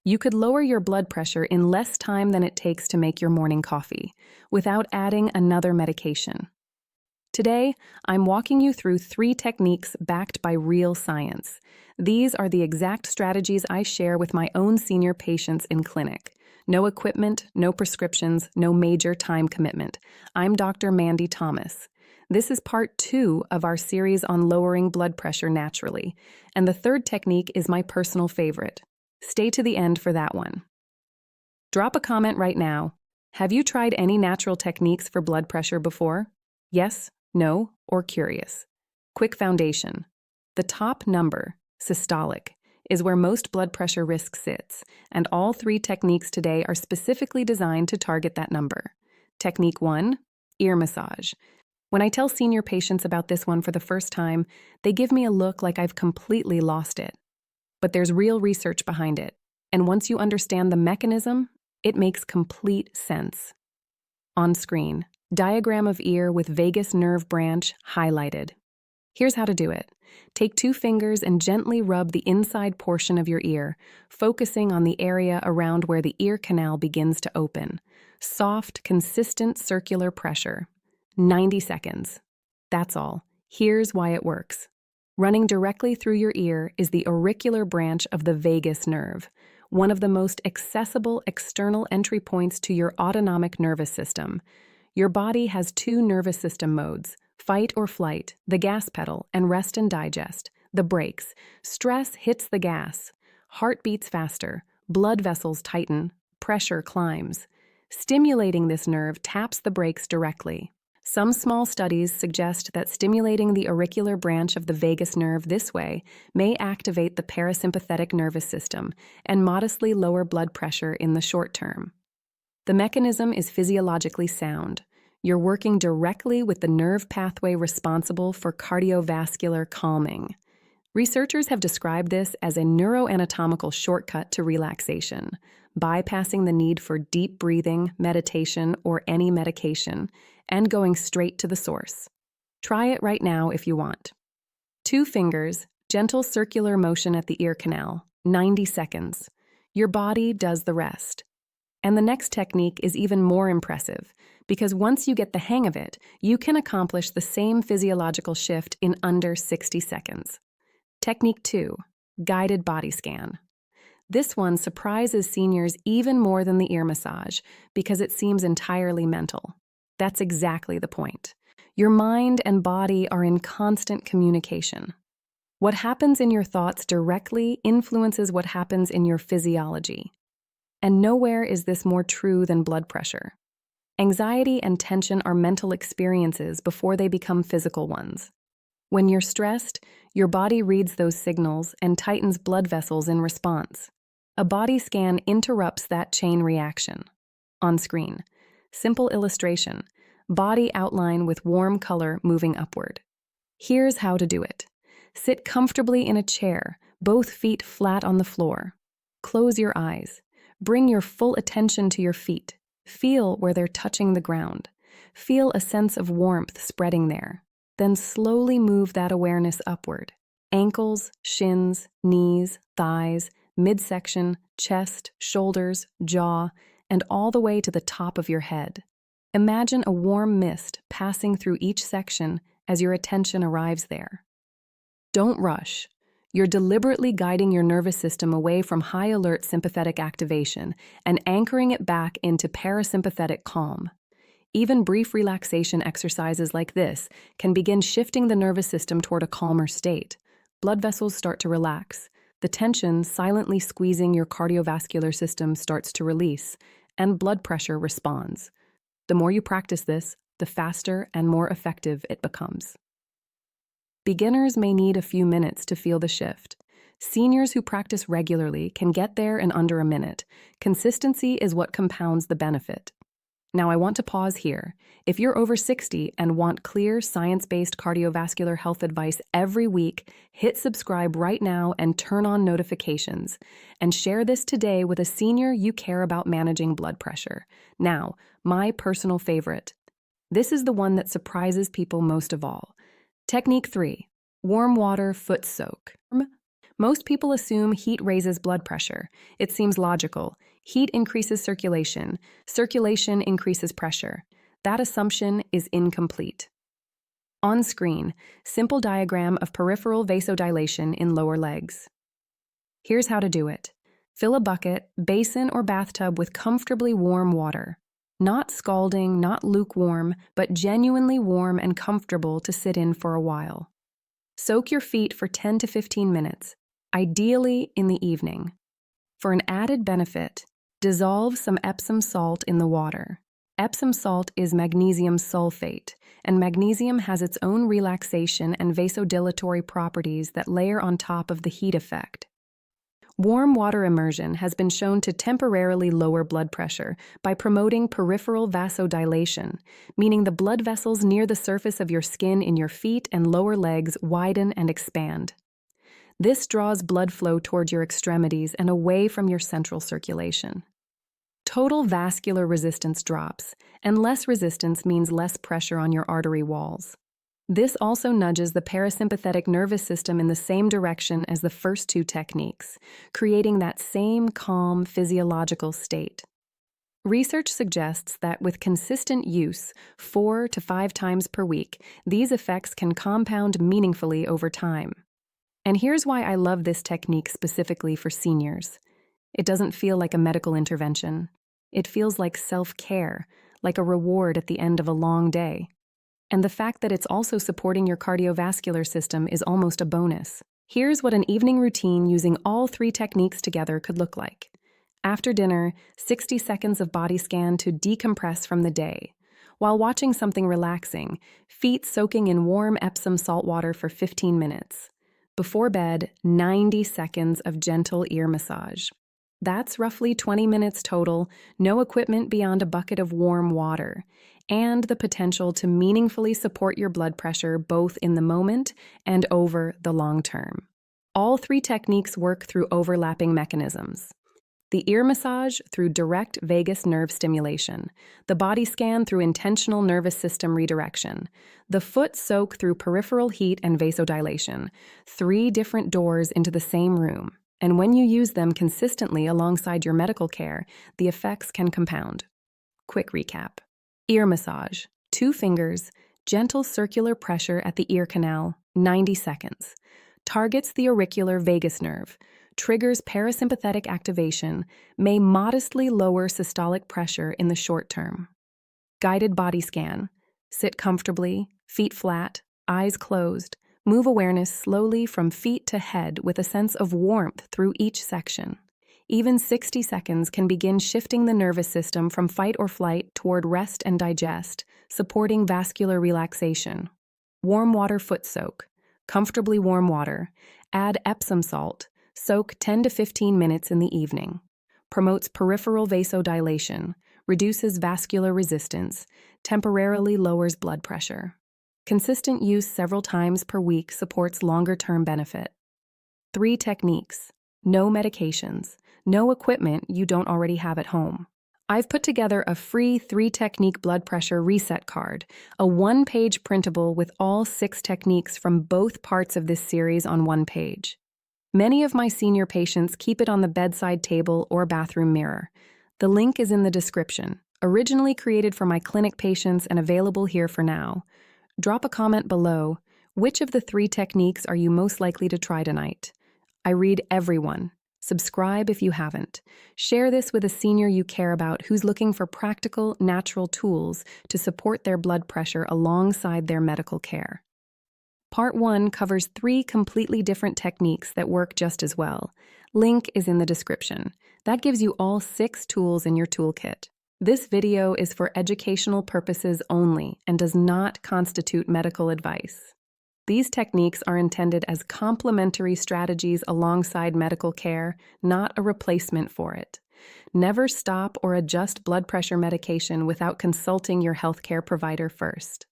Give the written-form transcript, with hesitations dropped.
You could lower your blood pressure in less time than it takes to make your morning coffee, without adding another medication. Today, I'm walking you through 3 techniques backed by real science. These are the exact strategies I share with my own senior patients in clinic. No equipment, no prescriptions, no major time commitment. I'm Dr. Mandy Thomas. This is part 2 of our series on lowering blood pressure naturally, and the third technique is my personal favorite. Stay to the end for that one. Drop a comment right now. Have you tried any natural techniques for blood pressure before? Yes, no, or curious? Quick foundation. The top number, systolic, is where most blood pressure risk sits, and all 3 techniques today are specifically designed to target that number. Technique 1, ear massage. When I tell senior patients about this one for the first time, they give me a look like I've completely lost it. But there's real research behind it, and once you understand the mechanism, it makes complete sense. On screen, diagram of ear with vagus nerve branch highlighted. Here's how to do it. Take 2 fingers and gently rub the inside portion of your ear, focusing on the area around where the ear canal begins to open. Soft, consistent circular pressure. 90 seconds. That's all. Here's why it works. Running directly through your ear is the auricular branch of the vagus nerve, one of the most accessible external entry points to your autonomic nervous system. Your body has 2 nervous system modes: fight or flight, the gas pedal, and rest and digest, the brakes. Stress hits the gas. Heart beats faster, blood vessels tighten, pressure climbs. Stimulating this nerve taps the brakes directly. Some small studies suggest that stimulating the auricular branch of the vagus nerve this way may activate the parasympathetic nervous system and modestly lower blood pressure in the short term. The mechanism is physiologically sound. You're working directly with the nerve pathway responsible for cardiovascular calming. Researchers have described this as a neuroanatomical shortcut to relaxation, bypassing the need for deep breathing, meditation, or any medication, and going straight to the source. Try it right now if you want. 2 fingers, gentle circular motion at the ear canal, 90 seconds. Your body does the rest. And the next technique is even more impressive, because once you get the hang of it, you can accomplish the same physiological shift in under 60 seconds. Technique 2, guided body scan. This one surprises seniors even more than the ear massage because it seems entirely mental. That's exactly the point. Your mind and body are in constant communication. What happens in your thoughts directly influences what happens in your physiology. And nowhere is this more true than blood pressure. Anxiety and tension are mental experiences before they become physical ones. When you're stressed, your body reads those signals and tightens blood vessels in response. A body scan interrupts that chain reaction. On screen, simple illustration, body outline with warm color moving upward. Here's how to do it. Sit comfortably in a chair, both feet flat on the floor. Close your eyes. Bring your full attention to your feet. Feel where they're touching the ground. Feel a sense of warmth spreading there. Then slowly move that awareness upward. Ankles, shins, knees, thighs, midsection, chest, shoulders, jaw, and all the way to the top of your head. Imagine a warm mist passing through each section as your attention arrives there. Don't rush. You're deliberately guiding your nervous system away from high-alert sympathetic activation and anchoring it back into parasympathetic calm. Even brief relaxation exercises like this can begin shifting the nervous system toward a calmer state. Blood vessels start to relax. The tension silently squeezing your cardiovascular system starts to release, and blood pressure responds. The more you practice this, the faster and more effective it becomes. Beginners may need a few minutes to feel the shift. Seniors who practice regularly can get there in under a minute. Consistency is what compounds the benefit. Now, I want to pause here. If you're over 60 and want clear, science-based cardiovascular health advice every week, hit subscribe right now and turn on notifications. And share this today with a senior you care about managing blood pressure. Now, my personal favorite. This is the one that surprises people most of all. Technique 3, warm water foot soak. Most people assume heat raises blood pressure. It seems logical. Heat increases circulation. Circulation increases pressure. That assumption is incomplete. On screen, simple diagram of peripheral vasodilation in lower legs. Here's how to do it. Fill a bucket, basin, or bathtub with comfortably warm water. Not scalding, not lukewarm, but genuinely warm and comfortable to sit in for a while. Soak your feet for 10 to 15 minutes, ideally in the evening. For an added benefit, dissolve some Epsom salt in the water. Epsom salt is magnesium sulfate, and magnesium has its own relaxation and vasodilatory properties that layer on top of the heat effect. Warm water immersion has been shown to temporarily lower blood pressure by promoting peripheral vasodilation, meaning the blood vessels near the surface of your skin in your feet and lower legs widen and expand. This draws blood flow toward your extremities and away from your central circulation. Total vascular resistance drops, and less resistance means less pressure on your artery walls. This also nudges the parasympathetic nervous system in the same direction as the first two techniques, creating that same calm physiological state. Research suggests that with consistent use, 4 to 5 times per week, these effects can compound meaningfully over time. And here's why I love this technique specifically for seniors. It doesn't feel like a medical intervention. It feels like self-care, like a reward at the end of a long day. And the fact that it's also supporting your cardiovascular system is almost a bonus. Here's what an evening routine using all 3 techniques together could look like. After dinner, 60 seconds of body scan to decompress from the day. While watching something relaxing, feet soaking in warm Epsom salt water for 15 minutes. Before bed, 90 seconds of gentle ear massage. That's roughly 20 minutes total, no equipment beyond a bucket of warm water, and the potential to meaningfully support your blood pressure both in the moment and over the long term. All 3 techniques work through overlapping mechanisms. The ear massage through direct vagus nerve stimulation, the body scan through intentional nervous system redirection, the foot soak through peripheral heat and vasodilation, 3 different doors into the same room. And when you use them consistently alongside your medical care, the effects can compound. Quick recap. Ear massage, 2 fingers, gentle circular pressure at the ear canal, 90 seconds. Targets the auricular vagus nerve, triggers parasympathetic activation, may modestly lower systolic pressure in the short term. Guided body scan. Sit comfortably, feet flat, eyes closed. Move awareness slowly from feet to head with a sense of warmth through each section. Even 60 seconds can begin shifting the nervous system from fight or flight toward rest and digest, supporting vascular relaxation. Warm water foot soak. Comfortably warm water. Add Epsom salt. Soak 10 to 15 minutes in the evening. Promotes peripheral vasodilation. Reduces vascular resistance. Temporarily lowers blood pressure. Consistent use several times per week supports longer-term benefit. 3 techniques. No medications. No equipment you don't already have at home. I've put together a free 3-technique blood pressure reset card, a 1-page printable with all 6 techniques from both parts of this series on 1 page. Many of my senior patients keep it on the bedside table or bathroom mirror. The link is in the description, originally created for my clinic patients and available here for now. Drop a comment below. Which of the 3 techniques are you most likely to try tonight? I read everyone. Subscribe if you haven't. Share this with a senior you care about who's looking for practical, natural tools to support their blood pressure alongside their medical care. Part 1 covers 3 completely different techniques that work just as well. Link is in the description. That gives you all 6 tools in your toolkit. This video is for educational purposes only and does not constitute medical advice. These techniques are intended as complementary strategies alongside medical care, not a replacement for it. Never stop or adjust blood pressure medication without consulting your healthcare provider first.